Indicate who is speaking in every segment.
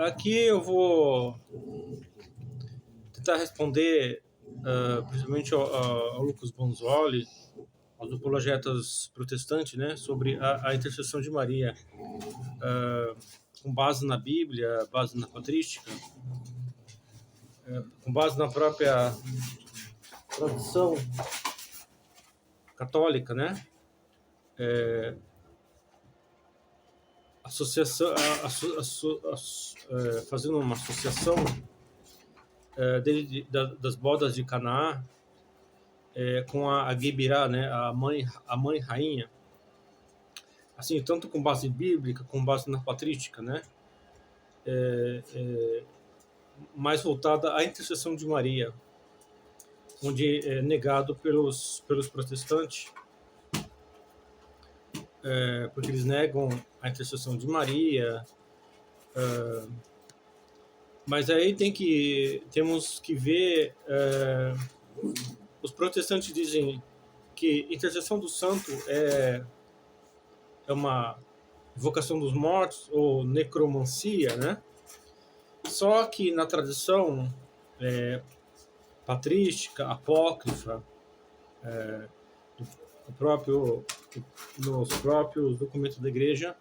Speaker 1: Aqui eu vou tentar responder, principalmente ao Lucas Bonzoli, aos apologetas protestantes, né, sobre a intercessão de Maria, com base na Bíblia, base na patrística, com base na própria tradição católica, né, associação, fazendo uma associação das bodas de Canaã, com a Gebirá, né, a mãe rainha, assim, tanto com base bíblica, com base na patrística, né, mais voltada à intercessão de Maria, onde é negado pelos protestantes, porque eles negam a intercessão de Maria, mas aí temos que ver, os protestantes dizem que intercessão do santo é uma invocação dos mortos ou necromancia, né? Só que na tradição patrística, apócrifa, nos próprios documentos da igreja,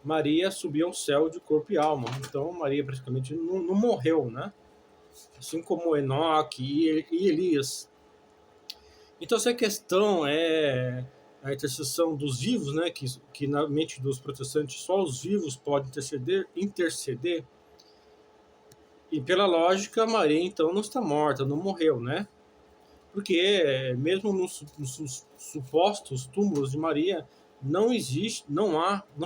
Speaker 1: Maria subiu ao céu de corpo e alma. Então Maria praticamente não morreu, né? Assim como Enoque e Elias. Então essa questão é a intercessão dos vivos, né? Que na mente dos protestantes só os vivos podem interceder. E pela lógica, Maria então não está morta, não morreu, né? Porque mesmo nos supostos túmulos de Maria não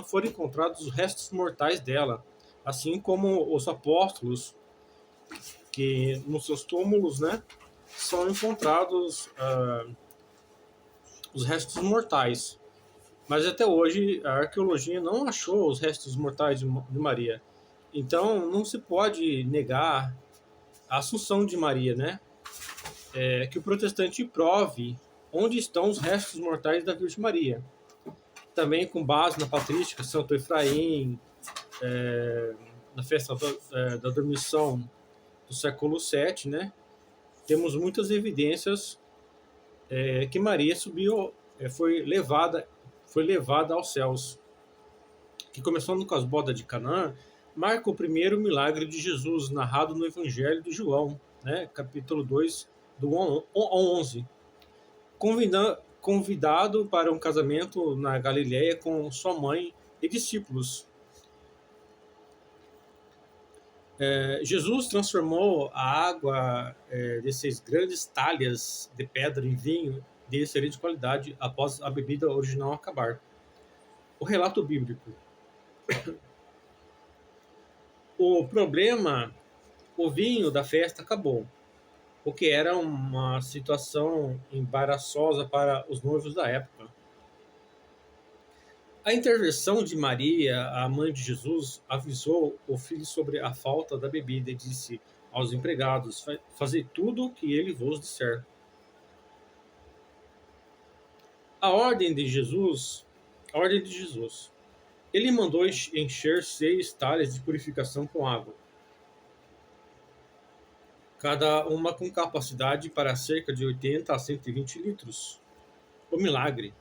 Speaker 1: foram encontrados os restos mortais dela, assim como os apóstolos, que nos seus túmulos, né, são encontrados os restos mortais. Mas até hoje a arqueologia não achou os restos mortais de Maria. Então não se pode negar a assunção de Maria, né? Que o protestante prove onde estão os restos mortais da Virgem Maria. Também com base na patrística, Santo Efraim, na festa da dormição do século VII, né? Temos muitas evidências que Maria foi levada aos céus. Que começando com as bodas de Canaã, marca o primeiro milagre de Jesus narrado no Evangelho de João, né? Capítulo 2, do 1 ao 11. Convidado para um casamento na Galileia com sua mãe e discípulos. Jesus transformou a água desses grandes talhas de pedra em vinho de excelente qualidade após a bebida original acabar. O relato bíblico. O problema, o vinho da festa acabou, o que era uma situação embaraçosa para os noivos da época. A intervenção de Maria, a mãe de Jesus, avisou o filho sobre a falta da bebida e disse aos empregados: fazei tudo o que ele vos disser. A ordem de Jesus. Ele mandou encher 6 talhas de purificação com água, cada uma com capacidade para cerca de 80 a 120 litros. O milagre.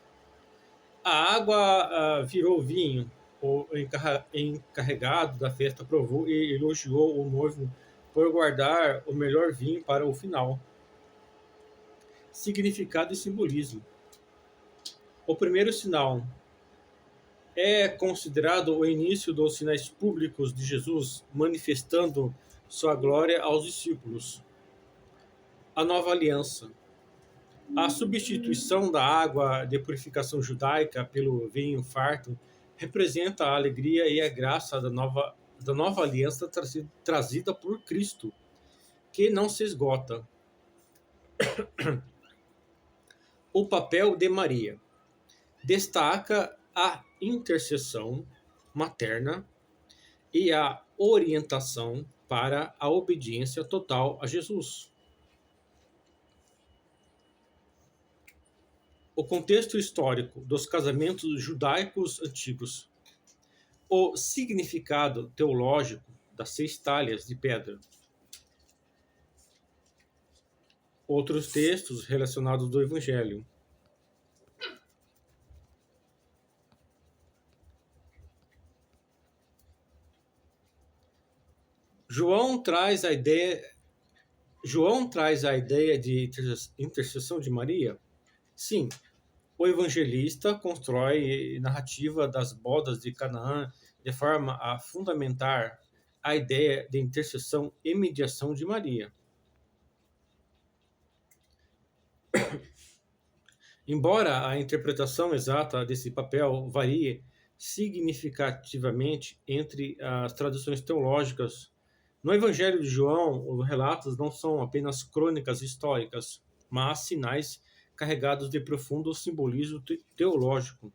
Speaker 1: A água virou vinho. O encarregado da festa provou e elogiou o noivo por guardar o melhor vinho para o final. Significado e simbolismo. O primeiro sinal é considerado o início dos sinais públicos de Jesus, manifestando sua glória aos discípulos. A nova aliança. A substituição da água de purificação judaica pelo vinho farto representa a alegria e a graça da nova aliança trazida por Cristo, que não se esgota. O papel de Maria destaca a intercessão materna e a orientação para a obediência total a Jesus. O contexto histórico dos casamentos judaicos antigos. O significado teológico das 6 talhas de pedra. Outros textos relacionados do Evangelho. João traz a ideia de intercessão de Maria? Sim. O evangelista constrói narrativa das bodas de Canaã de forma a fundamentar a ideia de intercessão e mediação de Maria. Embora a interpretação exata desse papel varie significativamente entre as tradições teológicas, no Evangelho de João, os relatos não são apenas crônicas históricas, mas sinais carregados de profundo simbolismo teológico.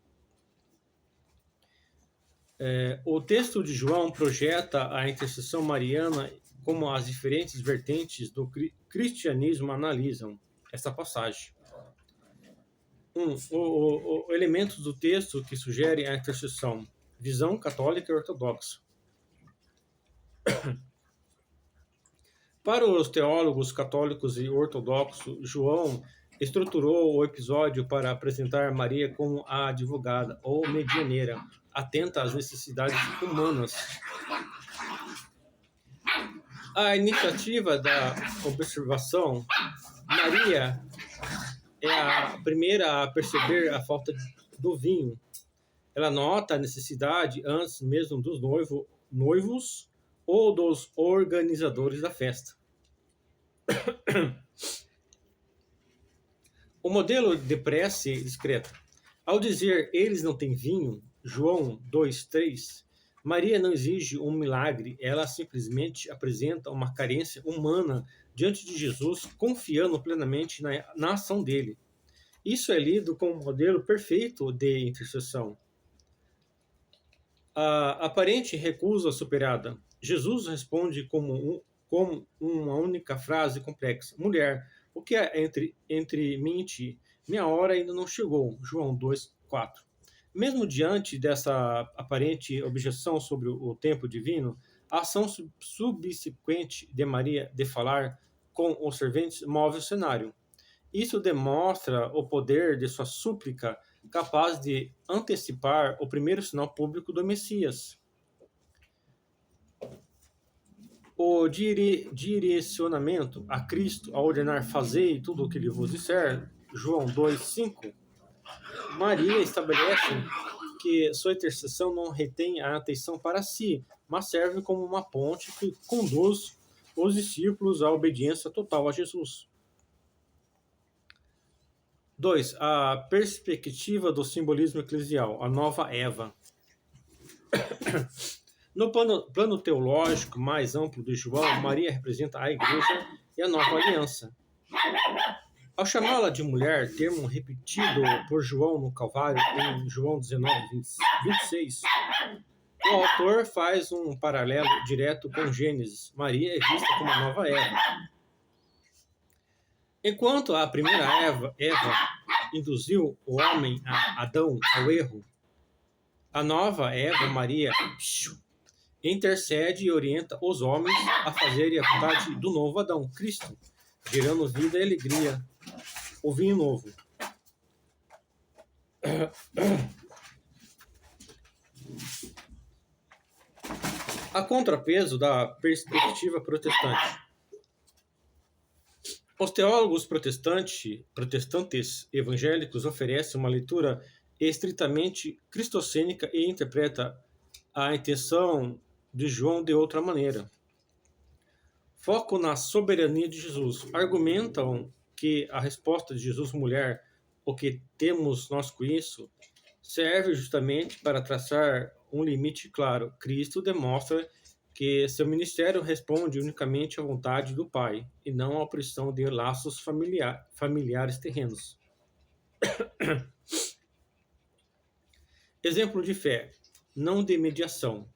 Speaker 1: O texto de João projeta a intercessão mariana como as diferentes vertentes do cristianismo analisam essa passagem. Elementos do texto que sugerem a intercessão: visão católica e ortodoxa. Para os teólogos católicos e ortodoxos, João estruturou o episódio para apresentar Maria como a advogada ou medianeira, atenta às necessidades humanas. A iniciativa da observação, Maria é a primeira a perceber a falta do vinho. Ela nota a necessidade antes mesmo dos noivos ou dos organizadores da festa. O modelo de prece discreta. Ao dizer eles não têm vinho, João 2:3, Maria não exige um milagre, ela simplesmente apresenta uma carência humana diante de Jesus, confiando plenamente na ação dele. Isso é lido como um modelo perfeito de intercessão. A aparente recusa superada. Jesus responde como uma única frase complexa: mulher, o que é entre mim e ti? Minha hora ainda não chegou. João 2:4. Mesmo diante dessa aparente objeção sobre o tempo divino, a ação subsequente de Maria de falar com os serventes move o cenário. Isso demonstra o poder de sua súplica, capaz de antecipar o primeiro sinal público do Messias. O direcionamento a Cristo a ordenar fazei tudo o que lhe vos disser, João 2:5, Maria estabelece que sua intercessão não retém a atenção para si, mas serve como uma ponte que conduz os discípulos à obediência total a Jesus. 2. A perspectiva do simbolismo eclesial, a nova Eva. No plano teológico mais amplo de João, Maria representa a Igreja e a nova aliança. Ao chamá-la de mulher, termo repetido por João no Calvário em João 19:26, o autor faz um paralelo direto com Gênesis. Maria é vista como a nova Eva. Enquanto a primeira Eva induziu o homem, Adão, ao erro, a nova Eva, Maria, intercede e orienta os homens a fazerem a vontade do novo Adão, Cristo, gerando vida e alegria, o vinho novo. A contrapeso da perspectiva protestante. Os teólogos protestantes evangélicos oferecem uma leitura estritamente cristocênica e interpreta a intenção de João de outra maneira. Foco na soberania de Jesus. Argumentam que a resposta de Jesus, mulher, o que temos nós com isso, serve justamente para traçar um limite claro. Cristo demonstra que seu ministério responde unicamente à vontade do Pai e não à opressão de laços familiares terrenos. Exemplo de fé, não de mediação.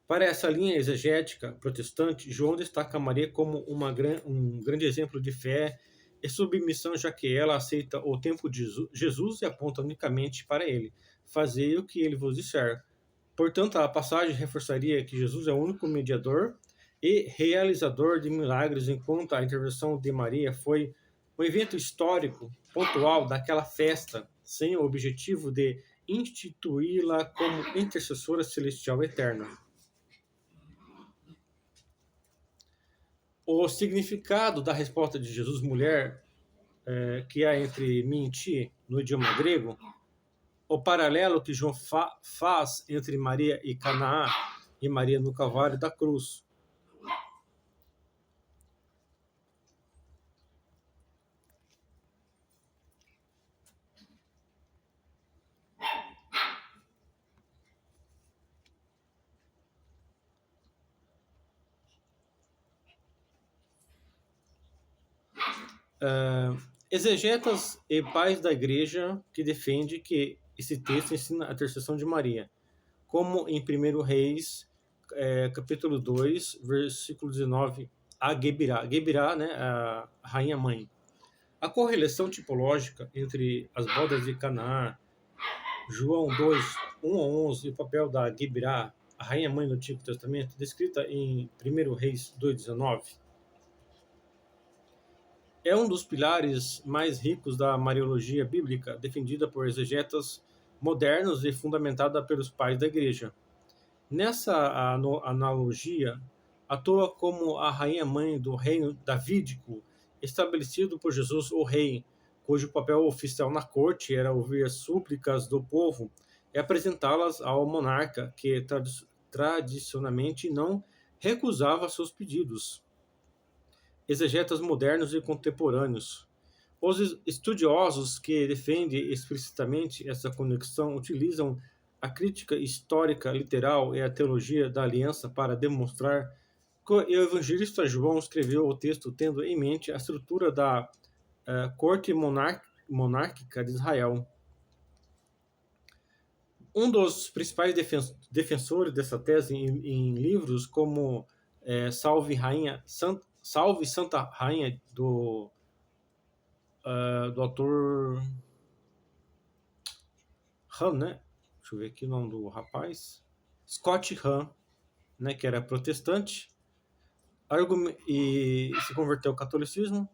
Speaker 1: Para essa linha exegética protestante, João destaca Maria como um grande exemplo de fé e submissão, já que ela aceita o tempo de Jesus e aponta unicamente para ele. Fazei o que ele vos disser. Portanto, a passagem reforçaria que Jesus é o único mediador e realizador de milagres, enquanto a intervenção de Maria foi um evento histórico pontual daquela festa, sem o objetivo de instituí-la como intercessora celestial eterna. O significado da resposta de Jesus, mulher, que há entre mim e ti, no idioma grego, o paralelo que João faz entre Maria e Canaã e Maria no Calvário da cruz. Exegetas e pais da igreja que defende que esse texto ensina a intercessão de Maria, como em 1 Reis, capítulo 2, versículo 19, a Gebirá. Gebirá, né, a rainha-mãe. A correlação tipológica entre as bodas de Canaã, João 2, 1 a 11, e o papel da Gebirá, a rainha-mãe no Antigo Testamento, descrita em 1 Reis 2,19, é um dos pilares mais ricos da Mariologia bíblica, defendida por exegetas modernos e fundamentada pelos pais da Igreja. Nessa analogia, atua como a rainha-mãe do reino davídico, estabelecido por Jesus, o rei, cujo papel oficial na corte era ouvir as súplicas do povo e apresentá-las ao monarca, que tradicionalmente não recusava seus pedidos. Exegetas modernos e contemporâneos. Os estudiosos que defendem explicitamente essa conexão utilizam a crítica histórica literal e a teologia da aliança para demonstrar que o evangelista João escreveu o texto tendo em mente a estrutura da corte monárquica de Israel. Um dos principais defensores dessa tese em livros como Salve Santa Rainha, do autor Hahn, né? Deixa eu ver aqui o nome do rapaz. Scott Hahn, né, que era protestante e se converteu ao catolicismo.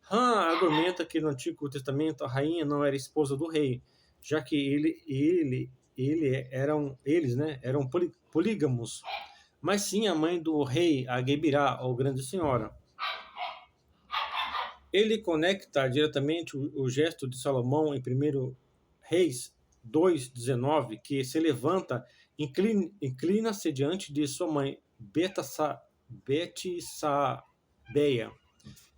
Speaker 1: Hahn argumenta que no Antigo Testamento a rainha não era esposa do rei, já que eles, né, eram polígamos, mas sim a mãe do rei, a Gebirá, ou Grande Senhora. Ele conecta diretamente o gesto de Salomão em 1 Reis 2,19, que se levanta, inclina-se diante de sua mãe Betsabeia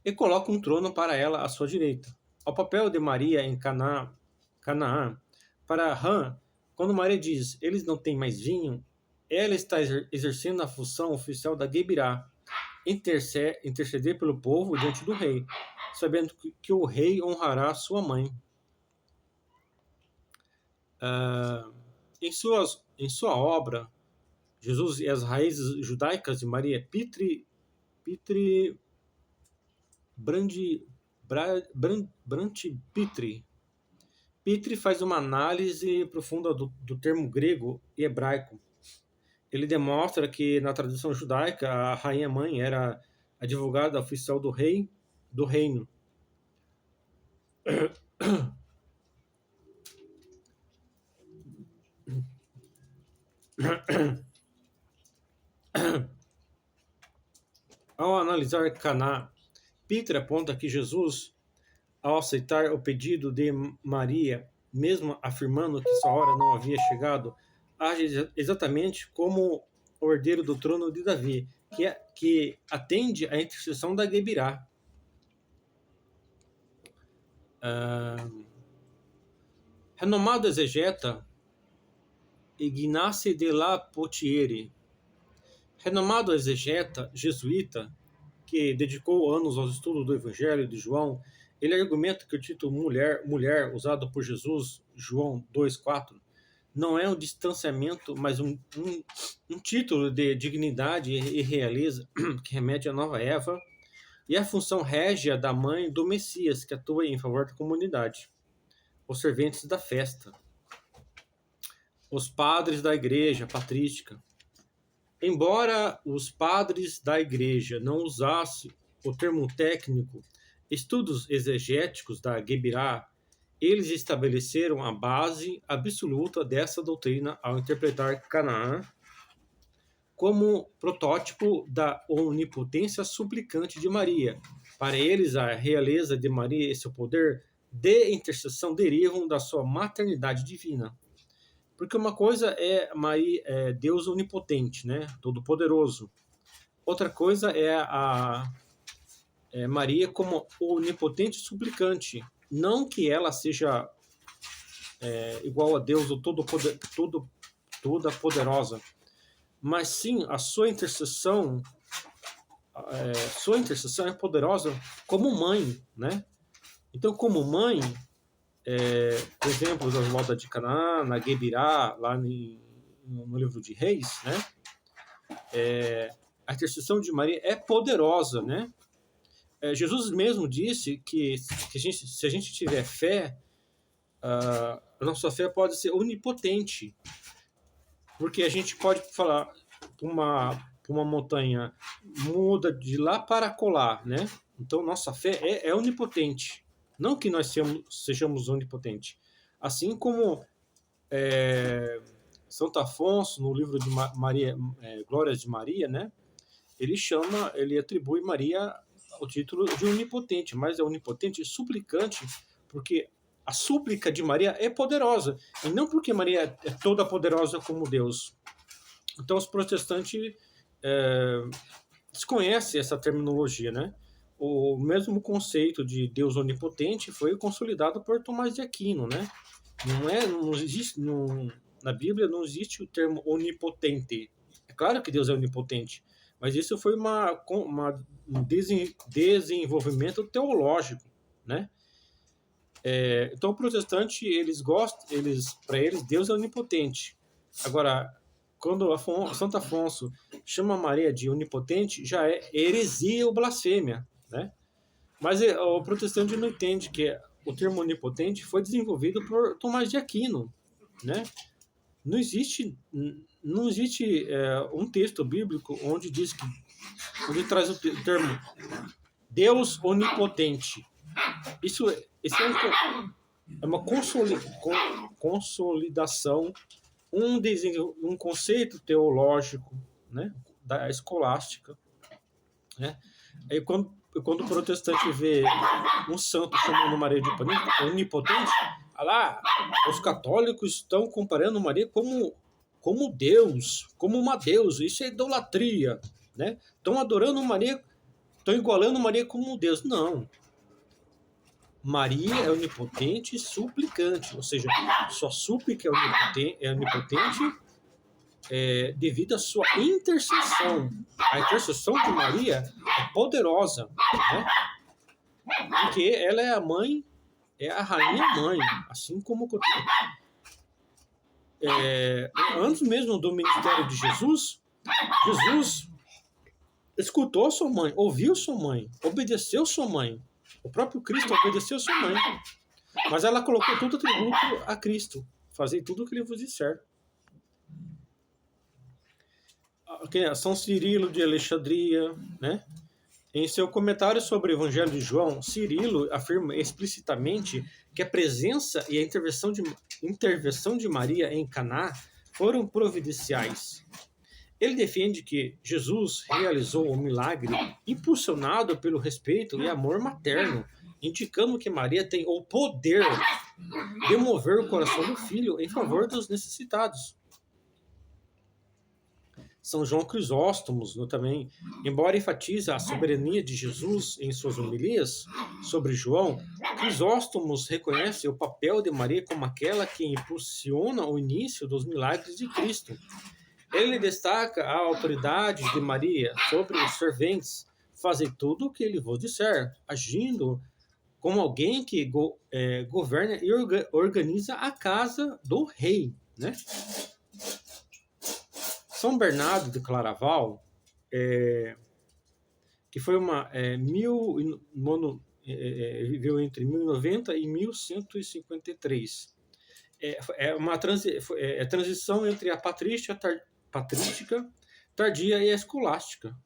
Speaker 1: e coloca um trono para ela à sua direita. O papel de Maria em Canaã, para Hahn, quando Maria diz, eles não têm mais vinho, ela está exercendo a função oficial da Gebirá, interceder pelo povo diante do rei, sabendo que o rei honrará sua mãe. Em sua obra, Jesus e as raízes judaicas de Maria, Pitre Pitre faz uma análise profunda do termo grego e hebraico. Ele demonstra que na tradição judaica a rainha-mãe era a advogada oficial do rei do reino. Ao analisar Caná, Pitre aponta que Jesus, ao aceitar o pedido de Maria, mesmo afirmando que sua hora não havia chegado, age exatamente como o herdeiro do trono de Davi, que atende à intercessão da Gebirá. Renomado exegeta Ignace de la Potiere, renomado exegeta jesuíta que dedicou anos aos estudos do Evangelho de João, ele argumenta que o título mulher usado por Jesus, João 2,4, não é um distanciamento, mas um título de dignidade e realeza que remete à nova Eva e à função régia da mãe do Messias, que atua em favor da comunidade, os serventes da festa, os padres da igreja patrística. Embora os padres da Igreja não usassem o termo técnico estudos exegéticos da Gebirá, eles estabeleceram a base absoluta dessa doutrina ao interpretar Canaã como protótipo da onipotência suplicante de Maria. Para eles, a realeza de Maria e seu poder de intercessão derivam da sua maternidade divina. Porque uma coisa é Maria, Deus onipotente, né, todo-poderoso. Outra coisa é Maria como onipotente suplicante. Não que ela seja igual a Deus, o toda poderosa, mas sim a sua intercessão é poderosa como mãe, né? Então, como mãe, por exemplo, das voltas de Canaã, na Gebirá, lá no livro de Reis, né? A intercessão de Maria é poderosa, né? Jesus mesmo disse que se a gente tiver fé, a nossa fé pode ser onipotente, porque a gente pode falar uma montanha, muda de lá para colar, né? Então, nossa fé é onipotente. Não que nós sejamos onipotentes. Assim como Santo Afonso, no livro de Maria, Glórias de Maria, né? Ele atribui Maria o título de onipotente, mas é onipotente suplicante, porque a súplica de Maria é poderosa, e não porque Maria é toda poderosa como Deus. Então os protestantes desconhecem essa terminologia, né? O mesmo conceito de Deus onipotente foi consolidado por Tomás de Aquino, né? Não existe, na Bíblia não existe o termo onipotente. É claro que Deus é onipotente, mas isso foi um desenvolvimento teológico, né? Então o protestante, para eles Deus é onipotente. Agora, quando Santo Afonso chama Maria de onipotente, já é heresia ou blasfêmia, né? Mas o protestante não entende que o termo onipotente foi desenvolvido por Tomás de Aquino, né? Não existe um texto bíblico onde traz o termo Deus onipotente. Isso é uma consolidação, um conceito teológico, né, da escolástica, né? Aí quando o protestante vê um santo chamando Maria de onipotente, lá os católicos estão comparando Maria como Deus, como uma deusa. Isso é idolatria, né? Estão adorando Maria, estão igualando Maria como Deus. Não. Maria é onipotente e suplicante, ou seja, sua súplica é onipotente devido à sua intercessão. A intercessão de Maria é poderosa, né? Porque ela é a mãe, é a rainha mãe, assim como antes mesmo do ministério de Jesus escutou sua mãe, ouviu sua mãe, obedeceu sua mãe. O próprio Cristo obedeceu sua mãe. Mas ela colocou todo atributo a Cristo. Fazei tudo o que ele vos disser. São Cirilo de Alexandria, né? Em seu comentário sobre o Evangelho de João, Cirilo afirma explicitamente que a presença e a intervenção de Maria em Caná foram providenciais. Ele defende que Jesus realizou o milagre impulsionado pelo respeito e amor materno, indicando que Maria tem o poder de mover o coração do filho em favor dos necessitados. São João Crisóstomo também, embora enfatize a soberania de Jesus em suas homilias sobre João, Crisóstomo reconhece o papel de Maria como aquela que impulsiona o início dos milagres de Cristo. Ele destaca a autoridade de Maria sobre os serventes, fazer tudo o que ele vos disser, agindo como alguém que governa e organiza a casa do rei, né? São Bernardo de Claraval, que foi viveu entre 1090 e 1153. Uma transição entre a patrística tardia e escolástica.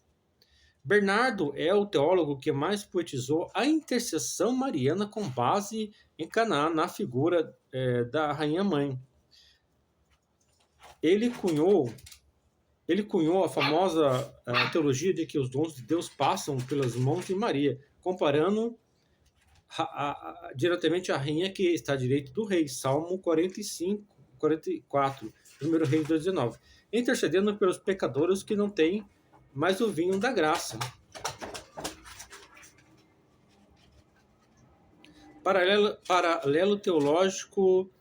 Speaker 1: Bernardo é o teólogo que mais poetizou a intercessão mariana com base em Canaã, na figura da Rainha Mãe. Ele cunhou a famosa teologia de que os dons de Deus passam pelas mãos de Maria, comparando diretamente a rainha que está à direita do rei, Salmo 45, 44, 1 Reis 2,19, intercedendo pelos pecadores que não têm mais o vinho da graça. Paralelo teológico.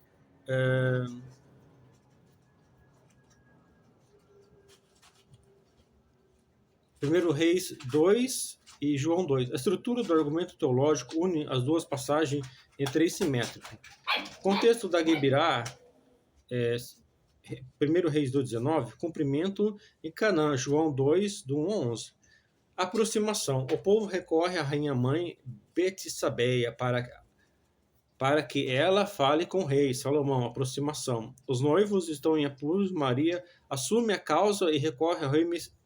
Speaker 1: 1 Reis 2 e João 2. A estrutura do argumento teológico une as duas passagens em três simétrico. O contexto da Gebirá, 1 Reis 2,19, cumprimento em Canaã, João 2, do 1 a 11. Aproximação. O povo recorre à rainha-mãe Betsabeia para que ela fale com o rei Salomão. Aproximação. Os noivos estão em apuros, Maria assume a causa e recorre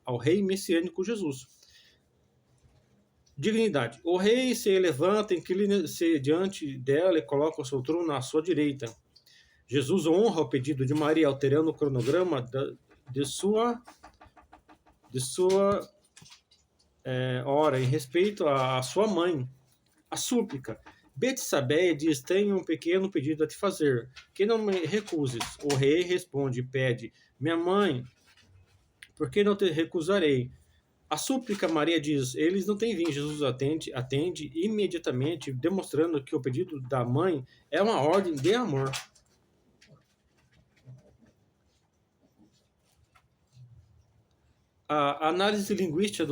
Speaker 1: ao rei messiânico Jesus. Dignidade. O rei se levanta, inclina-se diante dela e coloca o seu trono à sua direita. Jesus honra o pedido de Maria, alterando o cronograma de sua hora em respeito à sua mãe. A súplica. Betsabeia diz: tenho um pequeno pedido a te fazer, que não me recuses. O rei responde, pede: minha mãe, por que não te recusarei? A súplica, Maria diz: eles não têm vinho. Jesus atende imediatamente, demonstrando que o pedido da mãe é uma ordem de amor. A análise linguística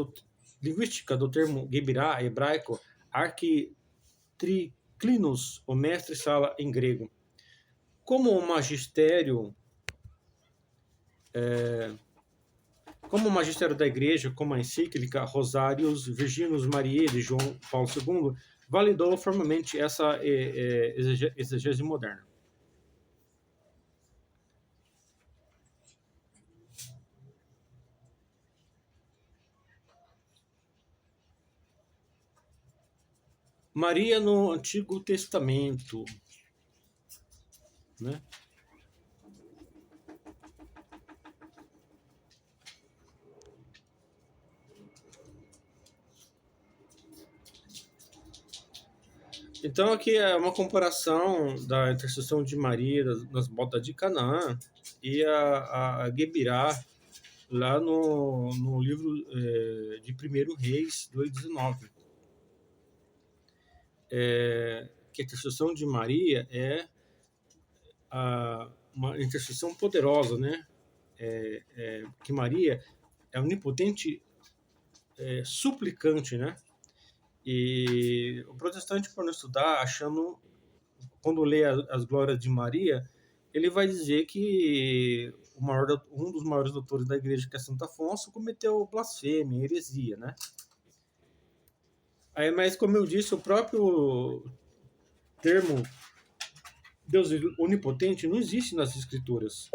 Speaker 1: do termo Gebirá, hebraico, arquitriclinos, o mestre-sala em grego. Como o magistério da Igreja, como a encíclica Rosarius Virginus Mariae de João Paulo II, validou formalmente essa exegese moderna. Maria no Antigo Testamento, né? Então aqui é uma comparação da intercessão de Maria nas bodas de Canaã e a Gebirá lá no livro de 1 Reis 2,19. Que a intercessão de Maria é uma intercessão poderosa, né? Que Maria é onipotente suplicante, né? E o protestante, quando estudar, quando lê as glórias de Maria, ele vai dizer que um dos maiores doutores da igreja, que é Santo Afonso, cometeu blasfêmia, heresia, né? Mas, como eu disse, o próprio termo Deus onipotente não existe nas escrituras.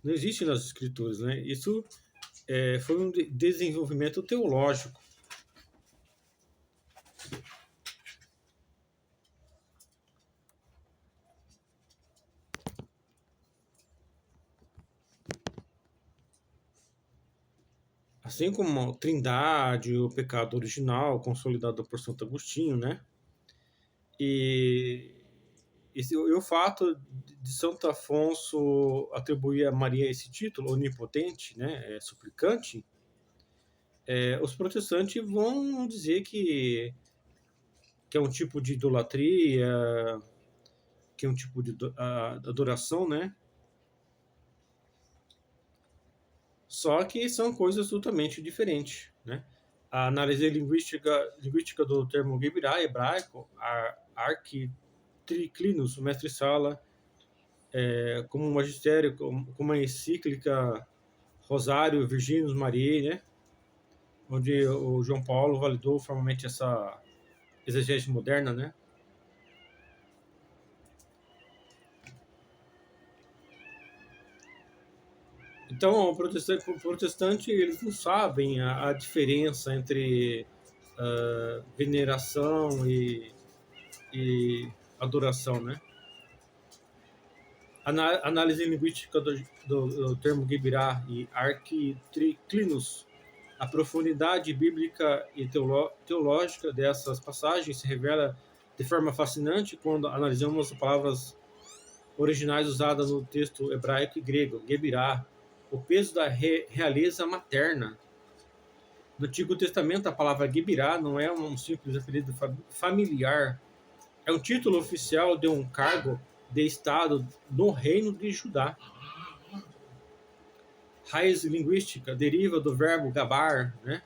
Speaker 1: Não existe nas escrituras, né? Isso foi um desenvolvimento teológico. Assim como a Trindade, o pecado original, consolidado por Santo Agostinho, né? E o fato de Santo Afonso atribuir a Maria esse título, onipotente, né, suplicante, os protestantes vão dizer que é um tipo de idolatria, que é um tipo de adoração, né? Só que são coisas totalmente diferentes, né? A análise linguística do termo Gebirá, hebraico, arquitriclinos, o mestre-sala, como um magistério, como uma encíclica Rosário Virginus Mariae, né? Onde o João Paulo validou formalmente essa exegese moderna, né? Então, o protestante eles não sabem a diferença entre veneração e adoração, né? Análise linguística do termo Gebirá e arquitriclinos. A profundidade bíblica e teológica dessas passagens se revela de forma fascinante quando analisamos as palavras originais usadas no texto hebraico e grego, Gebirá, o peso da realeza materna. No Antigo Testamento, a palavra Gebirá não é um simples apelido familiar, é um título oficial de um cargo de Estado no Reino de Judá. Raiz linguística deriva do verbo gabar, né,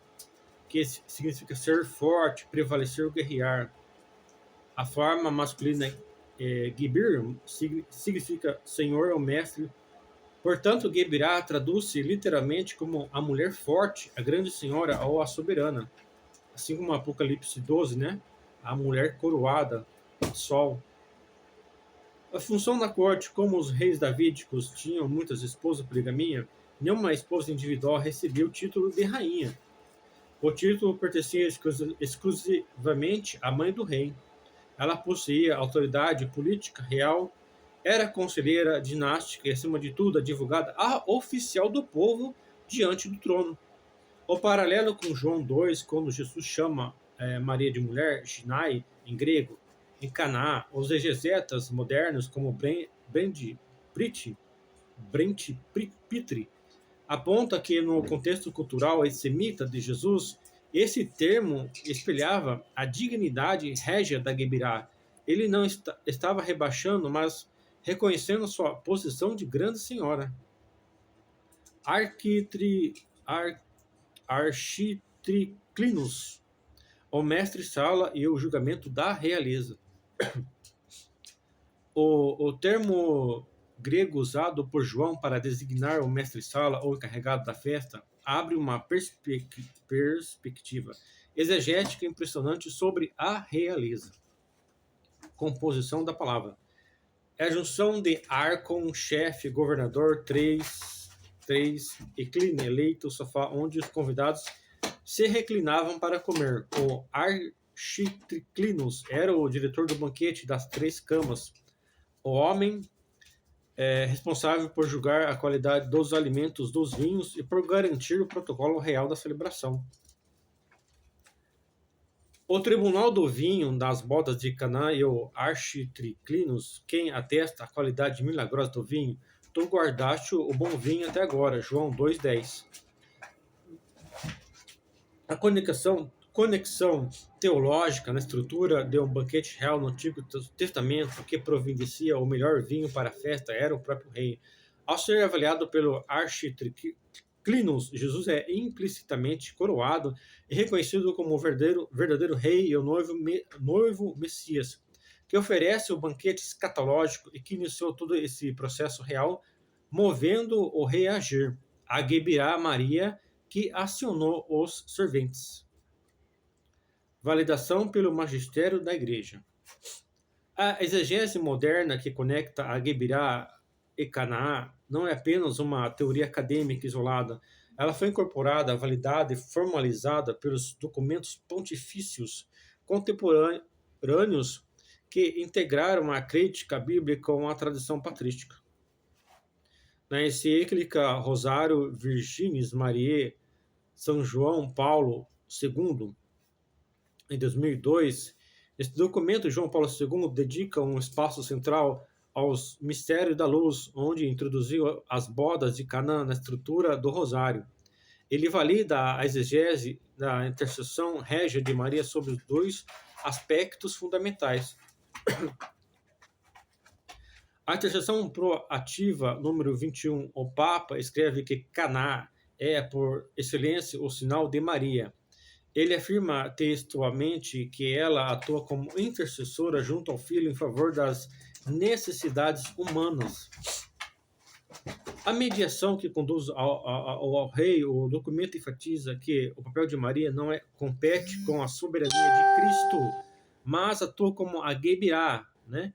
Speaker 1: que significa ser forte, prevalecer ou guerrear. A forma masculina Gibir significa senhor ou mestre. Portanto, Gebirá traduz-se literalmente como a mulher forte, a grande senhora ou a soberana. Assim como Apocalipse 12, né? A mulher coroada, sol. A função da corte, como os reis davídicos tinham muitas esposas poligamia, nenhuma esposa individual recebia o título de rainha. O título pertencia exclusivamente à mãe do rei. Ela possuía autoridade política real, era conselheira dinástica e, acima de tudo, advogada oficial do povo diante do trono. O paralelo com João 2, quando Jesus chama Maria de mulher, Shinai, em grego, em Caná, os exegetas modernos, como Brent Pitri, aponta que no contexto cultural semita de Jesus, esse termo espelhava a dignidade régia da Gebirá. Ele não estava rebaixando, mas reconhecendo sua posição de grande senhora. Architriclinus, o mestre-sala e o julgamento da realeza. O termo grego usado por João para designar o mestre-sala ou encarregado da festa abre uma perspectiva exegética impressionante sobre a realeza. Composição da palavra. É a junção de arcon, chefe, governador, três e cline, eleito, sofá, onde os convidados se reclinavam para comer. O architriclinus era o diretor do banquete das 3 camas, o homem responsável por julgar a qualidade dos alimentos, dos vinhos e por garantir o protocolo real da celebração. O tribunal do vinho das bodas de Caná e o architriclinus, quem atesta a qualidade milagrosa do vinho, tu guardaste o bom vinho até agora. João 2,10. A conexão teológica na estrutura de um banquete real no Antigo Testamento que providencia o melhor vinho para a festa era o próprio rei. Ao ser avaliado pelo architriclinus, Jesus é implicitamente coroado e reconhecido como o verdadeiro rei e o noivo Messias, que oferece o banquete escatológico e que iniciou todo esse processo real, movendo o rei a agir. A Gebirá Maria, que acionou os serventes. Validação pelo magistério da Igreja. A exegese moderna que conecta a Gebirá e Canaã não é apenas uma teoria acadêmica isolada. Ela foi incorporada, validada e formalizada pelos documentos pontifícios contemporâneos que integraram a crítica bíblica com a tradição patrística. Na encíclica Rosário Virginis Mariae São João Paulo II, em 2002, esse documento, João Paulo II, dedica um espaço central aos mistérios da luz, onde introduziu as bodas de Canaã na estrutura do rosário. Ele valida a exegese da intercessão régia de Maria sobre os 2 aspectos fundamentais. A intercessão proativa, número 21, o Papa escreve que Caná é, por excelência, o sinal de Maria. Ele afirma textualmente que ela atua como intercessora junto ao Filho em favor das necessidades humanas. A mediação que conduz ao rei, o documento enfatiza que o papel de Maria não compete com a soberania de Cristo, mas atua como a Gebirá, né?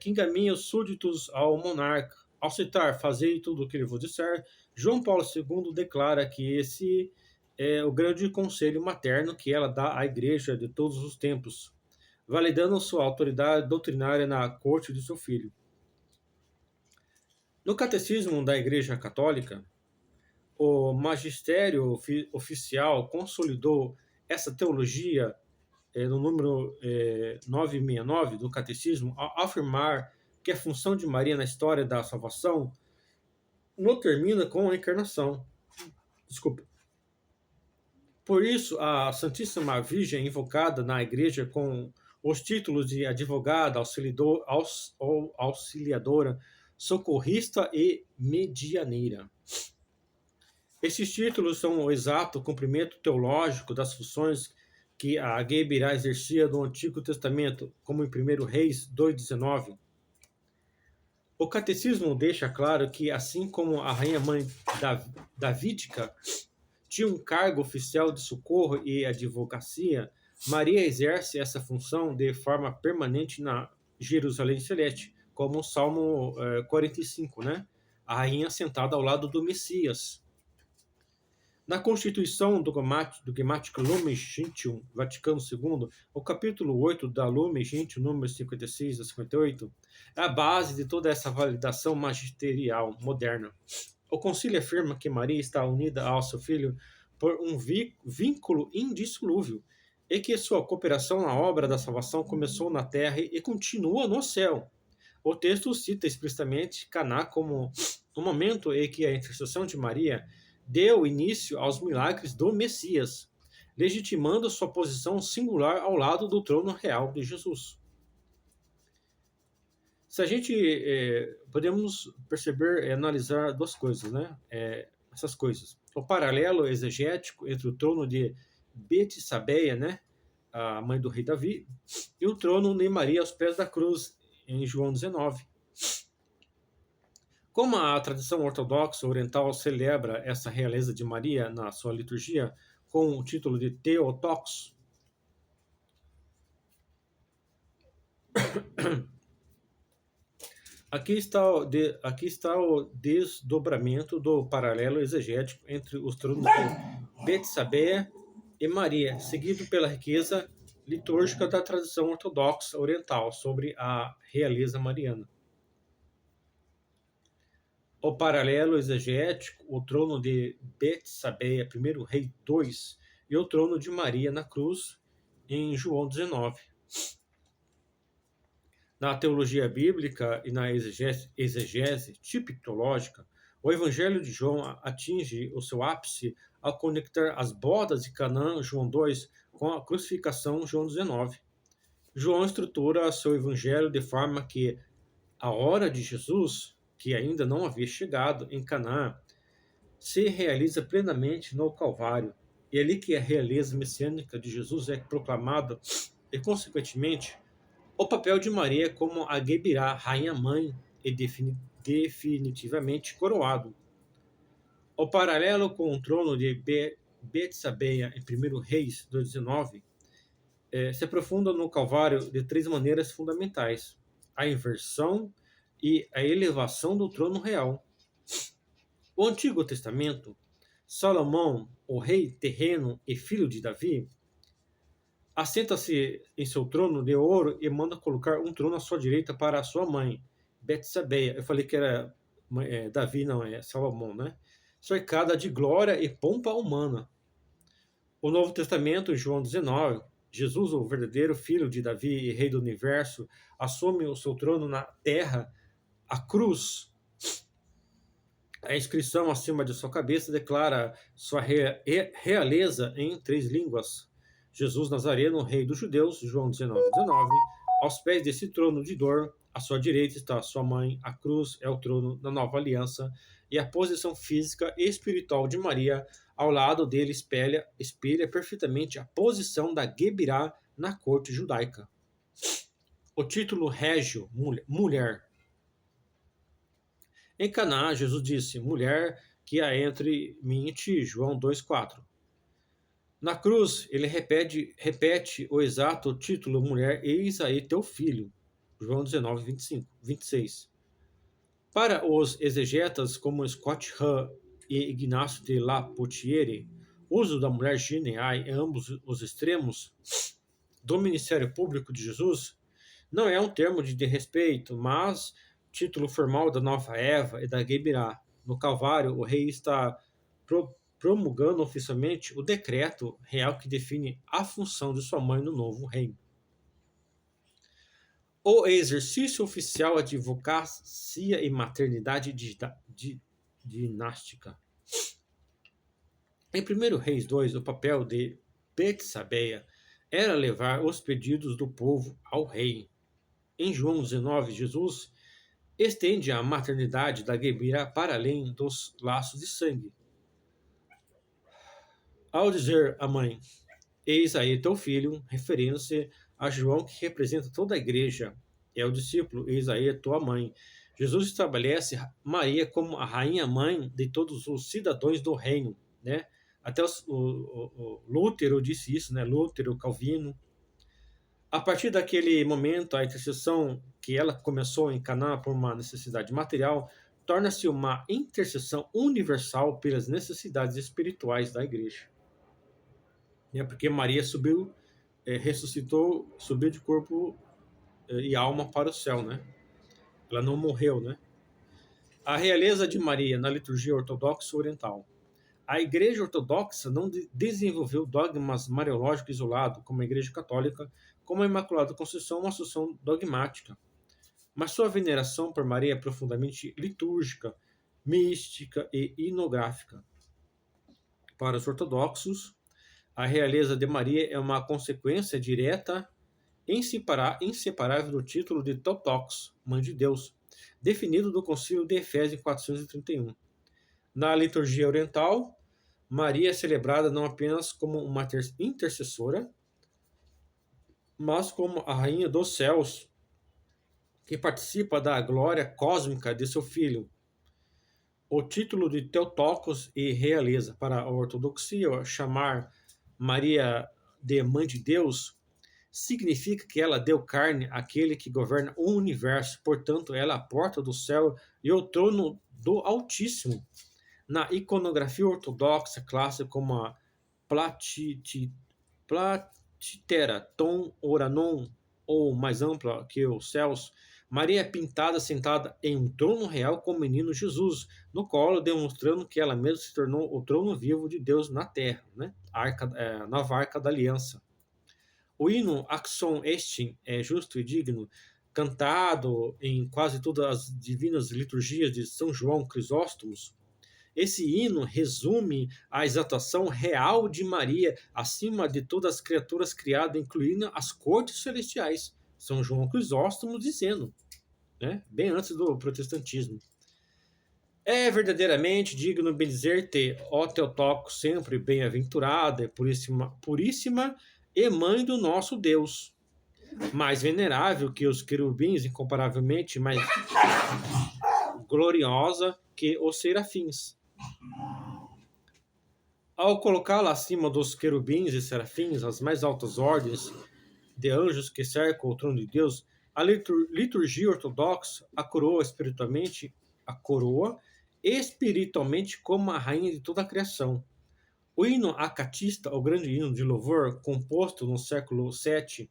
Speaker 1: Que encaminha os súditos ao monarca. Ao citar "fazei tudo o que ele vos disser", João Paulo II declara que esse é o grande conselho materno que ela dá à Igreja de todos os tempos, validando sua autoridade doutrinária na corte de seu filho. No Catecismo da Igreja Católica, o magistério oficial consolidou essa teologia no número 969 do Catecismo, ao afirmar que a função de Maria na história da salvação não termina com a encarnação. Desculpa. Por isso, a Santíssima Virgem, invocada na Igreja com os títulos de advogada, auxiliadora, socorrista e medianeira. Esses títulos são o exato cumprimento teológico das funções que a Gebirá exercia no Antigo Testamento, como em 1 Reis 2,19. O Catecismo deixa claro que, assim como a rainha-mãe davídica tinha um cargo oficial de socorro e advocacia, Maria exerce essa função de forma permanente na Jerusalém Celeste, como o Salmo 45, né? A rainha sentada ao lado do Messias. Na Constituição dogmática Lumen Gentium, Vaticano II, o capítulo 8 da Lumen Gentium, números 56 a 58, é a base de toda essa validação magisterial moderna. O concílio afirma que Maria está unida ao seu filho por um vínculo indissolúvel e que sua cooperação na obra da salvação começou na terra e continua no céu. O texto cita explicitamente Caná como o momento em que a intercessão de Maria deu início aos milagres do Messias, legitimando sua posição singular ao lado do trono real de Jesus. Se a gente podemos perceber e analisar duas coisas, né? Essas coisas. O paralelo exegético entre o trono de Betsabeia, né? A mãe do rei Davi, e o trono de Maria aos pés da cruz, em João 19. Como a tradição ortodoxa oriental celebra essa realeza de Maria na sua liturgia com o título de Theotokos, aqui está o desdobramento do paralelo exegético entre os tronos de Betsabeia e Maria, seguido pela riqueza litúrgica da tradição ortodoxa oriental sobre a realeza mariana. O paralelo exegético, o trono de Betsabeia, 1 Rei 2, e o trono de Maria na cruz, em João 19. Na teologia bíblica e na exegese tipológica, o Evangelho de João atinge o seu ápice ao conectar as bodas de Canaã, João 2, com a crucificação, João 19. João estrutura seu evangelho de forma que a hora de Jesus, que ainda não havia chegado em Canaã, se realiza plenamente no Calvário. E é ali que a realeza messiânica de Jesus é proclamada e, consequentemente, o papel de Maria como a Gebirá, rainha-mãe, é definitivamente coroado. O paralelo com o trono de Betsabeia em 1 Reis 2,19 se aprofunda no Calvário de três maneiras fundamentais: a inversão e a elevação do trono real. O Antigo Testamento, Salomão, o rei terreno e filho de Davi, assenta-se em seu trono de ouro e manda colocar um trono à sua direita para a sua mãe, Betsabeia. Eu falei que era Davi, não, é Salomão, né? Cercada de glória e pompa humana. O Novo Testamento, João 19, Jesus, o verdadeiro filho de Davi e rei do universo, assume o seu trono na terra, a cruz. A inscrição acima de sua cabeça declara sua realeza em três línguas. Jesus Nazareno, rei dos judeus, João 19:19. Aos pés desse trono de dor, à sua direita está sua mãe. A cruz é o trono da nova aliança e a posição física e espiritual de Maria ao lado dele espelha perfeitamente a posição da Gebirá na corte judaica. O título régio, mulher. Em Caná, Jesus disse: mulher, que há entre mim e ti, João 2,4. Na cruz, ele repete o exato título: mulher, eis aí teu filho, João 19, 26. Para os exegetas como Scott Hahn e Ignacio de la Potiere, o uso da mulher Gineai em ambos os extremos do ministério público de Jesus não é um termo de respeito, mas título formal da nova Eva e da Gebirá. No Calvário, o rei está promulgando oficialmente o decreto real que define a função de sua mãe no novo reino. O exercício oficial é de advocacia e maternidade dinástica. Em 1 Reis 2, o papel de Betsabeia era levar os pedidos do povo ao rei. Em João 19, Jesus estende a maternidade da Gebira para além dos laços de sangue. Ao dizer à mãe, eis aí teu filho, referindo-se a João, que representa toda a igreja, é o discípulo, eis aí tua mãe. Jesus estabelece Maria como a rainha-mãe de todos os cidadãos do reino, né? Até o Lutero disse isso, né? Lutero, Calvino. A partir daquele momento, a intercessão que ela começou em Caná por uma necessidade material torna-se uma intercessão universal pelas necessidades espirituais da igreja. Porque Maria subiu, ressuscitou, subiu de corpo e alma para o céu, né? Ela não morreu, né? A realeza de Maria na liturgia ortodoxa oriental. A Igreja Ortodoxa não desenvolveu dogmas mariológicos isolados, como a Igreja Católica, como a Imaculada Conceição, uma assunção dogmática. Mas sua veneração por Maria é profundamente litúrgica, mística e inográfica. Para os ortodoxos, a realeza de Maria é uma consequência direta inseparável do título de Theotokos, Mãe de Deus, definido do Concílio de Efésios em 431. Na liturgia oriental, Maria é celebrada não apenas como uma intercessora, mas como a rainha dos céus, que participa da glória cósmica de seu filho. O título de Theotokos e realeza para a ortodoxia, chamar Maria de Mãe de Deus, significa que ela deu carne àquele que governa o universo, portanto, ela é a porta do céu e o trono do Altíssimo. Na iconografia ortodoxa clássica, como a Platitera, Tom Oranon, ou mais ampla que os céus, Maria é pintada sentada em um trono real com o menino Jesus no colo, demonstrando que ela mesma se tornou o trono vivo de Deus na terra, né? Nova Arca da Aliança. O hino Axon Estin é justo e digno, cantado em quase todas as divinas liturgias de São João Crisóstomos. Esse hino resume a exaltação real de Maria acima de todas as criaturas criadas, incluindo as cortes celestiais. São João Crisóstomo dizendo, né? Bem antes do protestantismo. É verdadeiramente digno bendizer-te, ó Teotocos, sempre bem-aventurada, puríssima e mãe do nosso Deus, mais venerável que os querubins, incomparavelmente mais gloriosa que os serafins. Ao colocá-la acima dos querubins e serafins, as mais altas ordens de anjos que cercam o trono de Deus, a liturgia ortodoxa a coroa espiritualmente como a rainha de toda a criação. O hino acatista, o grande hino de louvor, composto no século VII,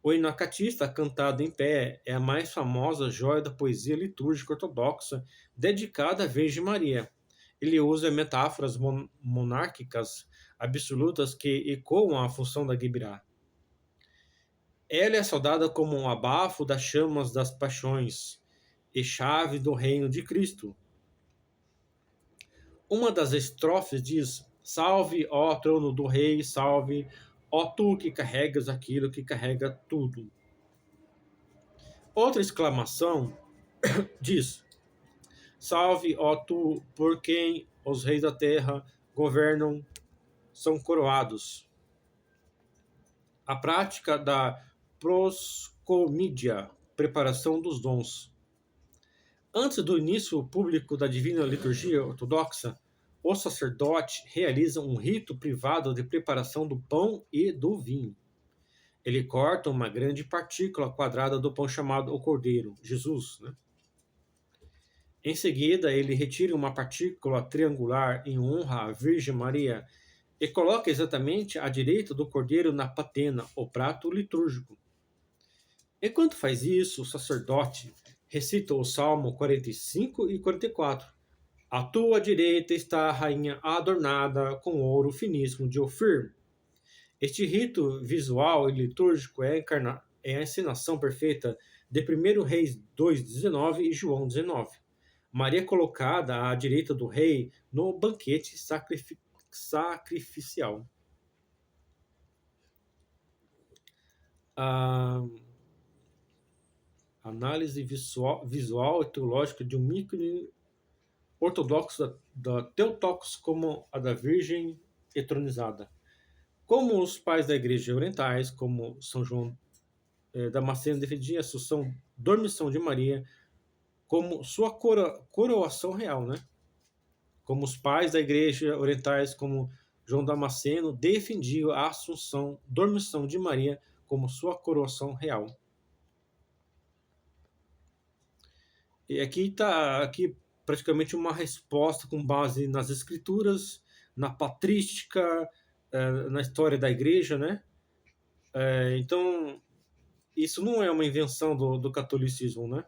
Speaker 1: o hino acatista, cantado em pé, é a mais famosa joia da poesia litúrgica ortodoxa dedicada à Virgem Maria. Ele usa metáforas monárquicas absolutas que ecoam a função da Gebirá. Ela é saudada como um abafo das chamas das paixões e chave do reino de Cristo. Uma das estrofes diz: salve, ó trono do rei, salve, ó tu que carregas aquilo que carrega tudo. Outra exclamação diz: salve, ó tu, por quem os reis da terra governam, são coroados. A prática da proscomídia, preparação dos dons. Antes do início público da divina liturgia ortodoxa, o sacerdote realiza um rito privado de preparação do pão e do vinho. Ele corta uma grande partícula quadrada do pão chamado o Cordeiro, Jesus, né? Em seguida, ele retira uma partícula triangular em honra à Virgem Maria e coloca exatamente à direita do cordeiro na patena, o prato litúrgico. Enquanto faz isso, o sacerdote recita o Salmo 45 e 44. À tua direita está a rainha adornada com ouro finíssimo de Ofir. Este rito visual e litúrgico é a encenação perfeita de 1 Reis 2,19 e João 19. Maria é colocada à direita do rei no banquete sacrificial. A análise visual e teológica de um ícone ortodoxo da Theotokos como a da Virgem entronizada. Como os pais da Igreja orientais, como São João Damasceno, defendiam a Assunção, dormição de Maria como sua coroação real, né? Como os pais da Igreja orientais, como João Damasceno, defendiam a Assunção, dormição de Maria como sua coroação real. E aqui está aqui praticamente uma resposta com base nas escrituras, na patrística, na história da igreja, né? Então, isso não é uma invenção do catolicismo, né?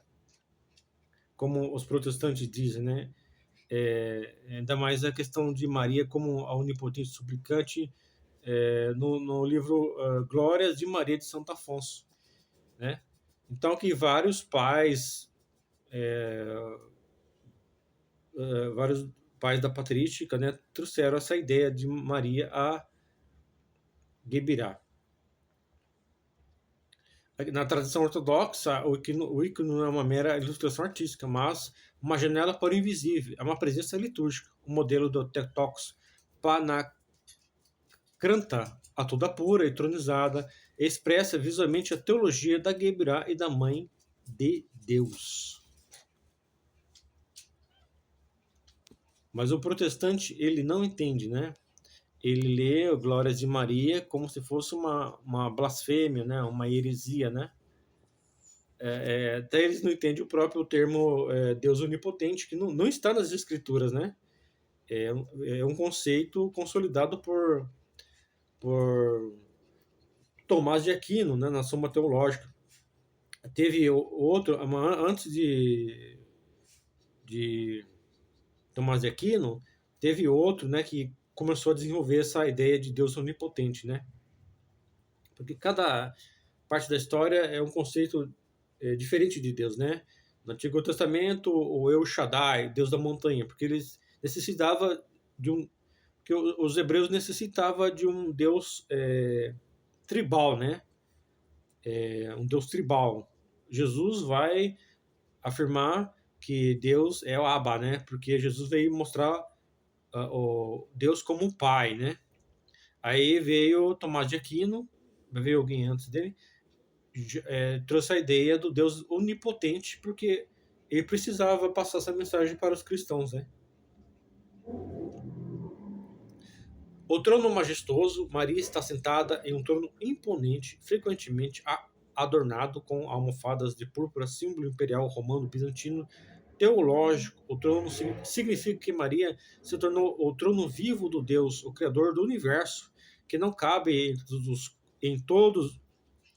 Speaker 1: Como os protestantes dizem, né? Ainda mais a questão de Maria como a onipotente suplicante no livro Glórias de Maria de Santo Afonso, né? Então, que vários pais da patrística, né, trouxeram essa ideia de Maria a Gebirá. Na tradição ortodoxa, o ícone não é uma mera ilustração artística, mas uma janela para o invisível, é uma presença litúrgica. O modelo do Theotokos Panakranta, a toda pura e tronizada, expressa visualmente a teologia da Gebirá e da Mãe de Deus. Mas o protestante, ele não entende, né? Ele lê Glórias de Maria como se fosse uma blasfêmia, né? Uma heresia, né? Até eles não entendem o próprio termo Deus onipotente, que não está nas escrituras, né? É um conceito consolidado por Tomás de Aquino, né? Na Soma Teológica. Teve outro, antes de Tomás de Aquino, teve outro, né? Que começou a desenvolver essa ideia de Deus onipotente, né? Porque cada parte da história é um conceito diferente de Deus, né? No Antigo Testamento, o El Shaddai, Deus da montanha, porque eles necessitavam de que os hebreus necessitavam de um Deus tribal, né? Um Deus tribal. Jesus vai afirmar que Deus é o Abba, né? Porque Jesus veio mostrar o Deus como um pai, né? Aí veio Tomás de Aquino, veio alguém antes dele, trouxe a ideia do Deus onipotente, porque ele precisava passar essa mensagem para os cristãos, né? O trono majestoso, Maria está sentada em um trono imponente, frequentemente adornado com almofadas de púrpura, símbolo imperial romano bizantino teológico. O trono significa que Maria se tornou o trono vivo do Deus, o Criador do universo, que não cabe em todos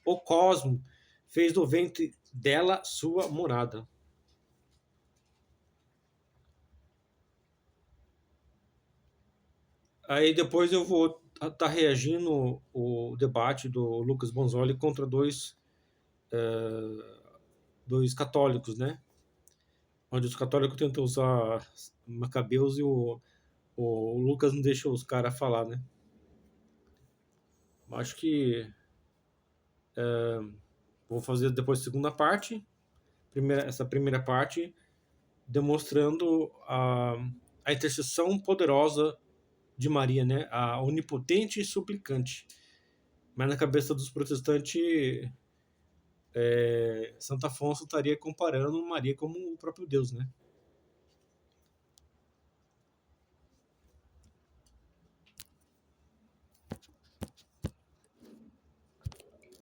Speaker 1: o cosmo, fez do ventre dela sua morada. Aí depois eu vou estar reagindo o debate do Lucas Bonzoli contra dois católicos, né? Onde os católicos tentam usar Macabeus e o Lucas não deixa os caras falar, né? Acho que vou fazer depois a segunda parte, essa primeira parte, demonstrando a intercessão poderosa de Maria, né? A onipotente e suplicante. Mas na cabeça dos protestantes, Santo Afonso estaria comparando Maria como o próprio Deus, né?